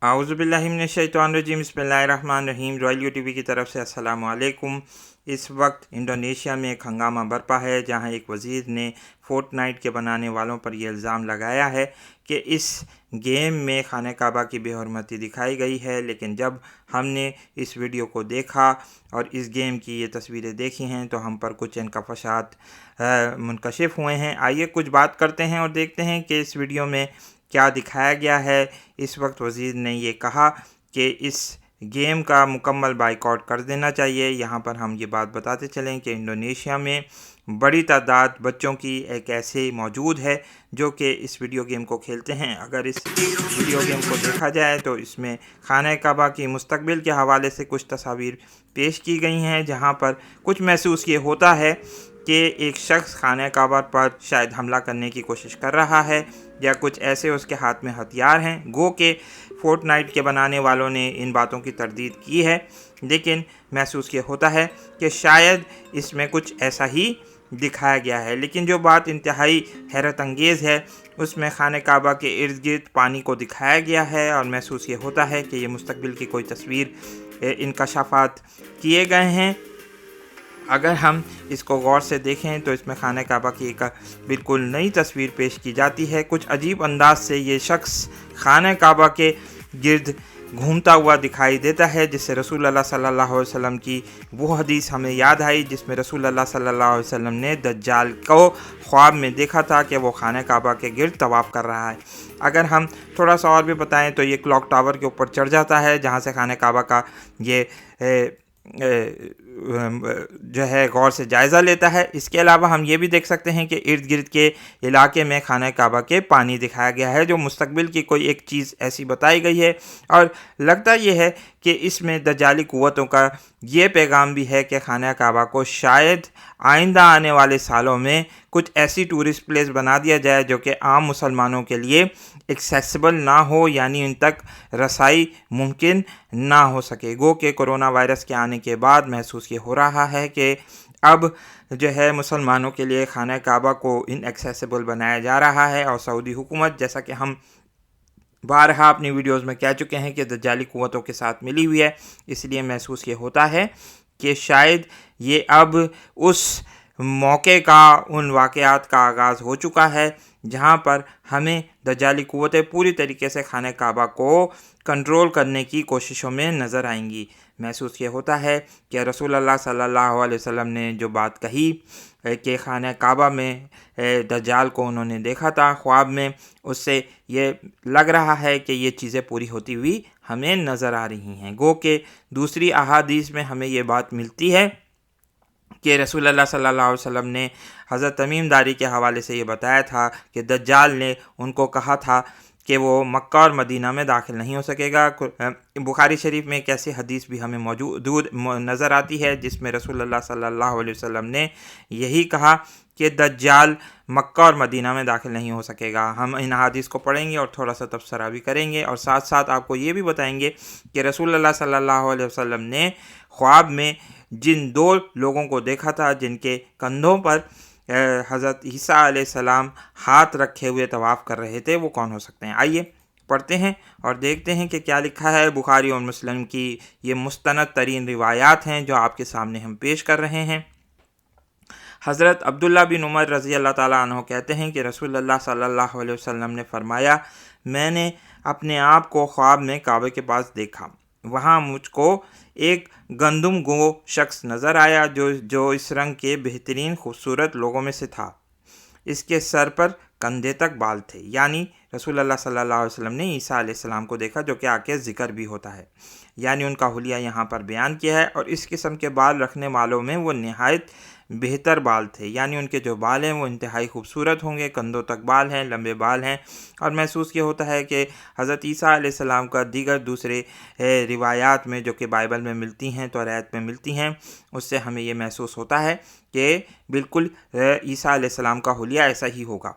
आउज़ुबिल्लाहि मिनश्शैतानिर्रजीम बिस्मिल्लाहिर्रहमानिर्रहीम। Royal TV की तरफ से अस्सलाम वालेकुम। इस वक्त इंडोनेशिया में एक हंगामा बरपा है, जहां एक वज़ीर ने फोर्टनाइट के बनाने वालों पर यह इल्ज़ाम लगाया है कि इस गेम में खाने काबा की बेहरमती दिखाई गई है। लेकिन जब हमने इस वीडियो को देखा और इस गेम की ये तस्वीरें देखी हैं तो हम पर कुछ इनकशाफात मुनकशिफ हुए हैं। आइए कुछ बात करते हैं और देखते हैं कि इस वीडियो में क्या दिखाया गया है। इस वक्त वज़ीर ने ये कहा कि इस गेम का मुकम्मल बाइकआउट कर देना चाहिए। यहाँ पर हम ये बात बताते चलें कि इंडोनेशिया में बड़ी तादाद बच्चों की एक ऐसे मौजूद है जो कि इस वीडियो गेम को खेलते हैं। अगर इस वीडियो गेम को देखा जाए तो इसमें खाने काबा की मुस्तकबिल के हवाले से कुछ तस्वीर पेश की गई हैं, जहाँ पर कुछ महसूस ये होता है कि एक शख्स खाने काबा पर शायद हमला करने की कोशिश कर रहा है या कुछ ऐसे उसके हाथ में हथियार हैं। गो के फोर्टनाइट के बनाने वालों ने इन बातों की तरदीद की है, लेकिन महसूस ये होता है कि शायद इसमें कुछ ऐसा ही दिखाया गया है। लेकिन जो बात इंतहाई हैरत अंगेज़ है उसमें खाने काबा के इर्द गिर्द पानी को दिखाया गया है और महसूस ये होता है कि ये मुस्तकबिल की कोई तस्वीर इनकशाफात किए गए हैं। अगर हम इसको गौर से देखें तो इसमें खाने काबा की एक बिल्कुल नई तस्वीर पेश की जाती है। कुछ अजीब अंदाज से ये शख्स खाने काबा के गिर्द घूमता हुआ दिखाई देता है, जिससे रसूल अल्लाह सल्लल्लाहु अलैहि वसल्लम की वो हदीस हमें याद आई जिसमें रसूल अल्लाह सल्लल्लाहु अलैहि वसल्लम ने दज्जाल को ख्वाब में देखा था कि वो खाने काबा के गिर्द तवाफ़ कर रहा है। अगर हम थोड़ा सा और भी बताएं तो ये क्लॉक टावर के ऊपर चढ़ जाता है, जहाँ से खाने काबा का ये जो है गौर से जायज़ा लेता है। इसके अलावा हम ये भी देख सकते हैं कि इर्द गिर्द के इलाके में खाना काबा के पानी दिखाया गया है, जो मुस्तकबिल की कोई एक चीज़ ऐसी बताई गई है। और लगता यह है कि इसमें दज्जाली क़ुव्वतों का ये पैगाम भी है कि खाना काबा को शायद आइंदा आने वाले सालों में कुछ ऐसी टूरिस्ट प्लेस बना दिया जाए जो कि आम मुसलमानों के लिए एक्सेसिबल ना हो, यानी इन तक रसाई मुमकिन ना हो सके। गो के कोरोना वायरस के आने के बाद महसूस ये हो रहा है कि अब जो है मुसलमानों के लिए खाना काबा को इनएक्सेसिबल बनाया जा रहा है। और सऊदी हुकूमत, जैसा कि हम बारहा अपनी वीडियोज़ में कह चुके हैं, कि दज्जाली क़ुव्वतों के साथ मिली हुई है, इसलिए महसूस ये होता है कि शायद ये अब उस मौके का, उन वाक़यात का आगाज़ हो चुका है जहाँ पर हमें दज्जाली क़ुव्वतें पूरी तरीके से खाने काबा को कंट्रोल करने की कोशिशों में नज़र आएंगी। महसूस ये होता है कि रसूल अल्लाह सल्लल्लाहु अलैहि वसल्लम ने जो बात कही कि खाने काबा में दज्जाल को उन्होंने देखा था ख्वाब में, उससे ये लग रहा है कि ये चीज़ें पूरी होती हुई हमें नज़र आ रही हैं। गो के दूसरी अहादीस में हमें ये बात मिलती है कि रसूल अल्लाह सल्लल्लाहु अलैहि वसल्लम ने हज़रत तमीम दारी के हवाले से ये बताया था कि दज्जाल ने उनको कहा था कि वो मक्का और मदीना में दाखिल नहीं हो सकेगा। बुखारी शरीफ में एक ऐसी हदीस भी हमें मौजूद नज़र आती है जिसमें रसूल अल्लाह सल्लल्लाहु अलैहि वसल्लम ने यही कहा कि दज्जाल मक्का और मदीना में दाखिल नहीं हो सकेगा। हम इन हदीस को पढ़ेंगे और थोड़ा सा तबसरा भी करेंगे, और साथ साथ आपको ये भी बताएंगे कि रसूल अल्लाह सल्लल्लाहु अलैहि वसल्लम ने ख्वाब में जिन दो लोगों को देखा था जिनके कंधों पर हज़रत ईसा अलैहिस्सलाम हाथ रखे हुए तवाफ़ कर रहे थे, वो कौन हो सकते हैं। आइए पढ़ते हैं और देखते हैं कि क्या लिखा है। बुखारी और मुस्लिम की ये मुस्तनद तरीन रिवायात हैं जो आपके सामने हम पेश कर रहे हैं। हज़रत अब्दुल्ला बिन उमर रज़ी अल्लाह ताला अन्हु कहते हैं कि रसूल अल्लाह सल्लल्लाहु अलैहि वसल्लम ने फ़रमाया, मैंने अपने आप को ख्वाब में काबे के पास देखा। वहाँ मुझको एक गंदुम गो शख्स नज़र आया जो इस रंग के बेहतरीन खूबसूरत लोगों में से था। इसके सर पर कंधे तक बाल थे, यानी रसूल अल्लाह सल्लल्लाहु अलैहि वसल्लम ने ईसा अलैहिस्सलाम को देखा, जो कि आगे ज़िक्र भी होता है, यानी उनका हुलिया यहाँ पर बयान किया है। और इस किस्म के बाल रखने वालों में वो नहायत बेहतर बाल थे, यानी उनके जो बाल हैं वो इंतहाई खूबसूरत होंगे, कंधों तक बाल हैं, लंबे बाल हैं। और महसूस ये होता है कि हज़रत ईसा अलैहिस्सलाम का दीगर दूसरे रिवायात में जो कि बाइबल में मिलती हैं, तौरात में मिलती हैं, उससे हमें ये महसूस होता है कि बिल्कुल ईसा अलैहिस्सलाम का हुलिया ऐसा ही होगा।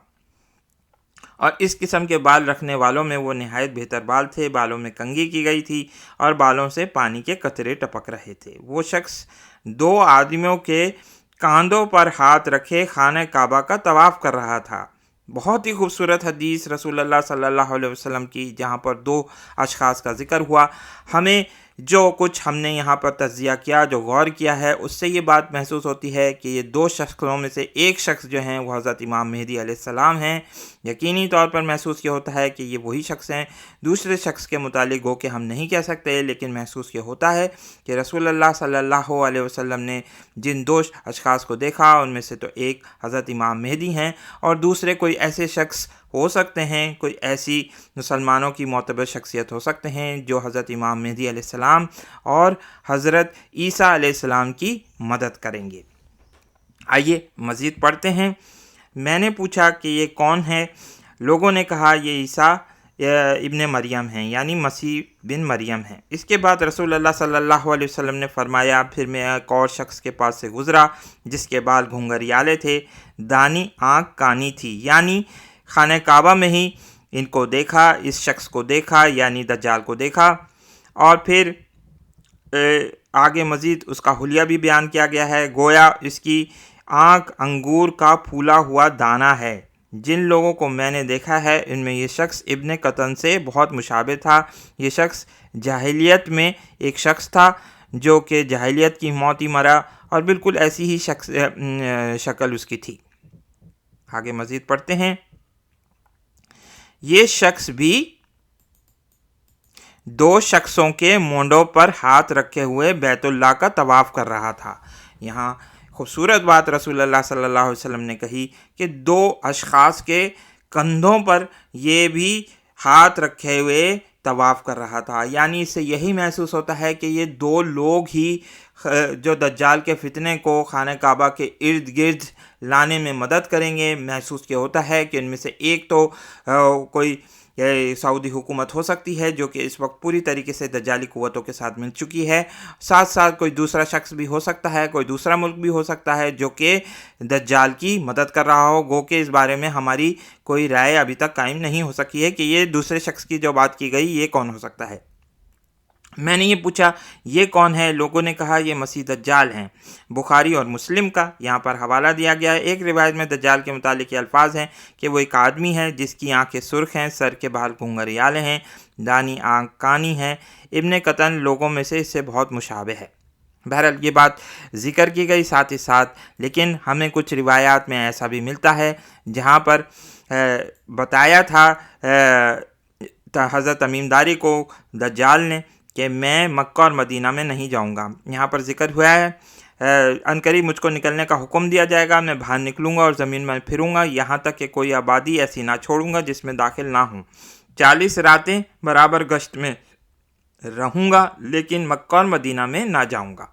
और इस किस्म के बाल रखने वालों में वो नहायत बेहतर बाल थे, बालों में कंघी की गई थी और बालों से पानी के कतरे टपक रहे थे। वो शख्स दो आदमियों के कांधों पर हाथ रखे खाने काबा का तवाफ़ कर रहा था। बहुत ही खूबसूरत हदीस रसूलुल्लाह सल्लल्लाहु अलैहि वसल्लम की, जहाँ पर दो अशख़ास का ज़िक्र हुआ। हमें जो कुछ हमने यहाँ पर तज़किया किया, जो गौर किया है, उससे ये बात महसूस होती है कि ये दो शख्सों में से एक शख्स जो हैं वो हज़रत इमाम मेहदी अलैहिस्सलाम हैं। यकीनी तौर पर महसूस ये होता है कि ये वही शख्स हैं। दूसरे शख्स के मुतालिक गो कि हम नहीं कह सकते, लेकिन महसूस ये होता है कि रसूलुल्लाह सल्लल्लाहु अलैहि वसल्लम ने जिन दो अशख़ास को देखा उनमें से तो एक हज़रत इमाम मेहदी हैं और दूसरे कोई ऐसे शख्स हो सकते हैं, कोई ऐसी मुसलमानों की मोतबर शख्सियत हो सकते हैं जो हज़रत इमाम मेहदी अलैहिस्सलाम और हज़रत ईसा अलैहिस्सलाम की मदद करेंगे। आइए मज़ीद पढ़ते हैं। मैंने पूछा कि ये कौन है? लोगों ने कहा ये ईसा इब्ने मरियम हैं, यानी मसीह बिन मरियम हैं। इसके बाद रसूलुल्लाह सल्लल्लाहु अलैहि वसल्लम ने फरमाया, फिर मैं एक और शख्स के पास से गुज़रा जिसके बाल घुंघरियाले थे, दानी आँख कानी थी, यानी खाने काबा में ही इनको देखा, इस शख्स को देखा, यानी दज्जाल को देखा। और फिर आगे मज़ीद उसका हुलिया भी बयान किया गया है। गोया इसकी आँख अंगूर का फूला हुआ दाना है। जिन लोगों को मैंने देखा है इनमें ये शख्स इब्ने कतन से बहुत मुशाबे था। ये शख्स जाहिलियत में एक शख्स था जो कि जाहिलियत की मौत ही मरा और बिल्कुल ऐसी ही शक्ल उसकी थी। आगे मज़ीद पढ़ते हैं। ये शख्स भी दो शख्सों के मोंडों पर हाथ रखे हुए बैतुल्लाह का तवाफ़ कर रहा था। यहाँ खूबसूरत बात रसूलुल्लाह सल्लल्लाहु अलैहि वसल्लम ने कही कि दो अशख़ास के कंधों पर ये भी हाथ रखे हुए तवाफ़ कर रहा था, यानी इससे यही महसूस होता है कि ये दो लोग ही जो दज्जाल के फितने को खाने काबा के इर्द गिर्द लाने में मदद करेंगे। महसूस ये होता है कि इनमें से एक तो कोई सऊदी हुकूमत हो सकती है जो कि इस वक्त पूरी तरीके से दज्जाली क़ुव्वतों के साथ मिल चुकी है, साथ साथ कोई दूसरा शख्स भी हो सकता है, कोई दूसरा मुल्क भी हो सकता है जो कि दज्जाल की मदद कर रहा हो। गो कि इस बारे में हमारी कोई राय अभी तक कायम नहीं हो सकी है कि ये दूसरे शख्स की जो बात की गई ये कौन हो सकता है। मैंने ये पूछा ये कौन है? लोगों ने कहा ये मसीह दज्जाल हैं। बुखारी और मुस्लिम का यहाँ पर हवाला दिया गया है। एक रिवायत में दज्जाल के मुतालिक अल्फाज हैं कि वो एक आदमी है जिसकी आंखें सुर्ख हैं, सर के बाल घुंघरियाले हैं, दानी आँख कानी है। इब्ने कतन लोगों में से इससे बहुत मुशाबे है। बहरहाल ये बात ज़िक्र की गई साथ ही साथ, लेकिन हमें कुछ रिवायात में ऐसा भी मिलता है जहाँ पर बताया था हज़रत तमीमदारी को दज्जाल ने कि मैं मक्का और मदीना में नहीं जाऊंगा। यहाँ पर जिक्र हुआ है अनकरीब मुझको निकलने का हुक्म दिया जाएगा, मैं बाहर निकलूँगा और ज़मीन में फिरूँगा, यहाँ तक कि कोई आबादी ऐसी ना छोड़ूँगा जिसमें दाखिल ना हूँ। 40 रातें बराबर गश्त में रहूँगा, लेकिन मक्का और मदीना में ना जाऊँगा,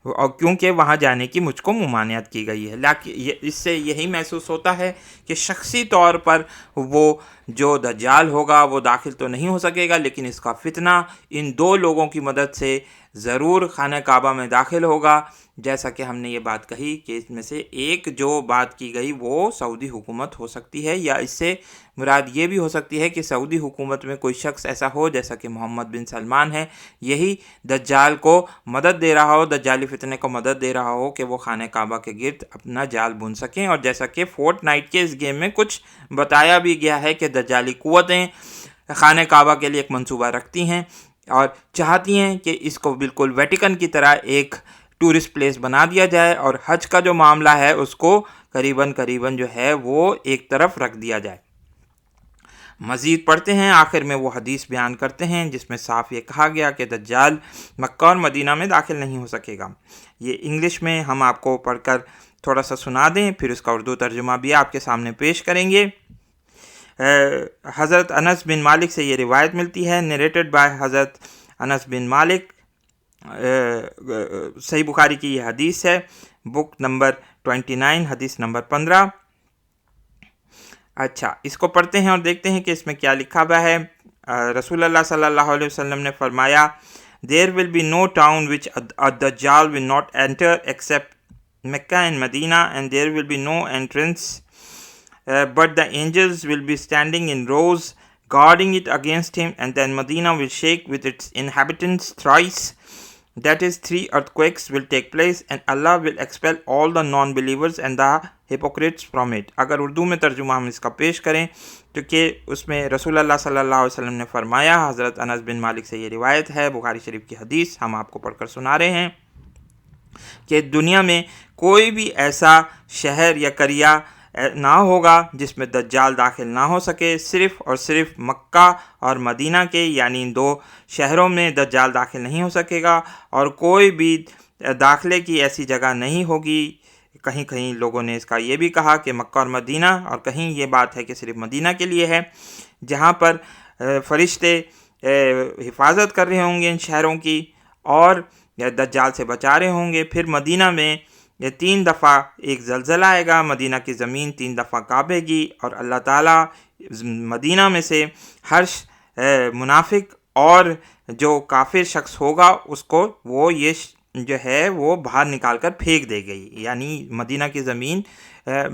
और क्योंकि वहाँ जाने की मुझको मुमानियत की गई है। लेकिन इससे यही महसूस होता है कि शख्सी तौर पर वो जो दज्जाल होगा वो दाखिल तो नहीं हो सकेगा, लेकिन इसका फितना इन दो लोगों की मदद से ज़रूर खाना काबा में दाखिल होगा। जैसा कि हमने ये बात कही कि इसमें से एक जो बात की गई वो सऊदी हुकूमत हो सकती है, या इससे मुराद ये भी हो सकती है कि सऊदी हुकूमत में कोई शख्स ऐसा हो जैसा कि मोहम्मद बिन सलमान है, यही दज्जाल को मदद दे रहा हो, दज्जाली फितने को मदद दे रहा हो कि वो खाना काबा के गिर्द अपना जाल बुन सकें। और जैसा कि फोर्टनाइट के इस गेम में कुछ बताया भी गया है कि दज्जाली क़ुव्वतें खाना काबा के लिए एक मंसूबा रखती हैं और चाहती हैं कि इसको बिल्कुल वेटिकन की तरह एक टूरिस्ट प्लेस बना दिया जाए और हज का जो मामला है उसको करीबन जो है वो एक तरफ रख दिया जाए। मज़ीद पढ़ते हैं। आखिर में वो हदीस बयान करते हैं जिसमें साफ ये कहा गया कि दज्जाल मक्का और मदीना में दाखिल नहीं हो सकेगा। ये इंग्लिश में हम आपको पढ़कर थोड़ा सा सुना दें, फिर उसका उर्दू तर्जुमा भी आपके सामने पेश करेंगे। हज़रत अनस बिन मालिक से ये रिवायत मिलती है, नरेटेड बाय हज़रत अनस बिन मालिक। सही बुखारी की ये हदीस है, बुक नंबर 29 हदीस नंबर 15। अच्छा, इसको पढ़ते हैं और देखते हैं कि इसमें क्या लिखा हुआ है। रसूलुल्लाह सल्लल्लाहु अलैहि वसल्लम ने फरमाया, there will be no town which a Dajjal will not enter except Makkah and Medina, and there will be no entrance but the angels will be standing in rows guarding it against him, and then Medina will shake with its inhabitants thrice. That is, 3 earthquakes will take place, and Allah will expel all the non-believers, and the hypocrites from it. اگر اردو میں ترجمہ ہم اس کا پیش کریں تو کہ اس میں رسول اللہ صلی اللہ علیہ وسلم نے فرمایا، حضرت انس بن مالک سے یہ روایت ہے، بخاری شریف کی حدیث ہم آپ کو پڑھ کر سنا رہے ہیں کہ دنیا میں کوئی بھی ایسا شہر یا قریہ نہ ہوگا جس میں دجال داخل نہ ہو سکے، صرف اور صرف مکہ اور مدینہ کے یعنی ان 2 شہروں میں دجال داخل نہیں ہو سکے گا، اور کوئی بھی داخلے کی ایسی جگہ نہیں ہوگی۔ کہیں کہیں لوگوں نے اس کا یہ بھی کہا کہ مکہ اور مدینہ، اور کہیں یہ بات ہے کہ صرف مدینہ کے لیے ہے، جہاں پر فرشتے حفاظت کر رہے ہوں گے ان شہروں کی اور دجال سے بچا رہے ہوں گے۔ پھر مدینہ میں یہ 3 دفعہ ایک زلزلہ آئے گا، مدینہ کی زمین 3 دفعہ کانپے گی، اور اللہ تعالیٰ مدینہ میں سے ہر منافق اور جو کافر شخص ہوگا اس کو وہ یہ جو ہے وہ باہر نکال کر پھینک دے گئی، یعنی مدینہ کی زمین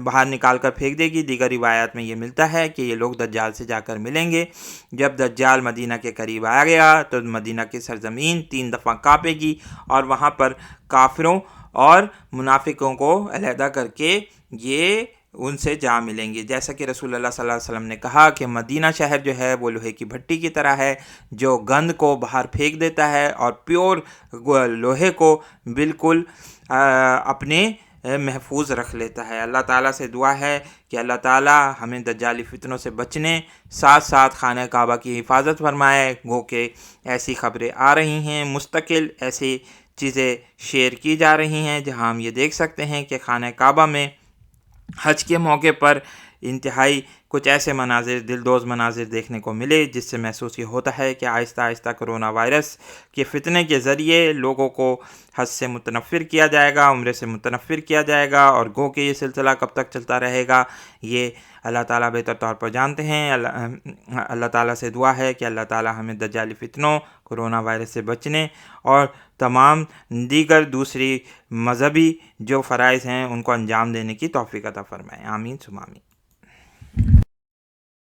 باہر نکال کر پھینک دے گی۔ دیگر روایات میں یہ ملتا ہے کہ یہ لوگ دجال سے جا کر ملیں گے۔ جب دجال مدینہ کے قریب آ گیا تو مدینہ کی سرزمین 3 دفعہ کانپے گی، اور وہاں پر کافروں اور منافقوں کو علیحدہ کر کے یہ ان سے جا ملیں گے۔ جیسا کہ رسول اللہ صلی اللہ علیہ وسلم نے کہا کہ مدینہ شہر جو ہے وہ لوہے کی بھٹی کی طرح ہے جو گند کو باہر پھینک دیتا ہے اور پیور لوہے کو بالکل اپنے محفوظ رکھ لیتا ہے۔ اللہ تعالیٰ سے دعا ہے کہ اللہ تعالیٰ ہمیں دجالی فتنوں سے بچنے، ساتھ ساتھ خانہ کعبہ کی حفاظت فرمائے۔ گو کہ ایسی خبریں آ رہی ہیں، مستقل ایسی چیزیں شیئر کی جا رہی ہیں جہاں ہم یہ دیکھ سکتے ہیں کہ خانہ کعبہ میں حج کے موقع پر انتہائی کچھ ایسے مناظر، دلدوز مناظر دیکھنے کو ملے جس سے محسوس یہ ہوتا ہے کہ آہستہ آہستہ کرونا وائرس کے فتنے کے ذریعے لوگوں کو حج سے متنفر کیا جائے گا، عمرے سے متنفر کیا جائے گا، اور گو کہ یہ سلسلہ کب تک چلتا رہے گا یہ اللہ تعالیٰ بہتر طور پر جانتے ہیں۔ اللہ تعالیٰ سے دعا ہے کہ اللہ تعالیٰ ہمیں دجالی فتنوں، کرونا وائرس سے بچنے اور تمام دیگر دوسری مذہبی جو فرائض ہیں ان کو انجام دینے کی توفیق عطا فرمائے۔ آمین ثم آمین۔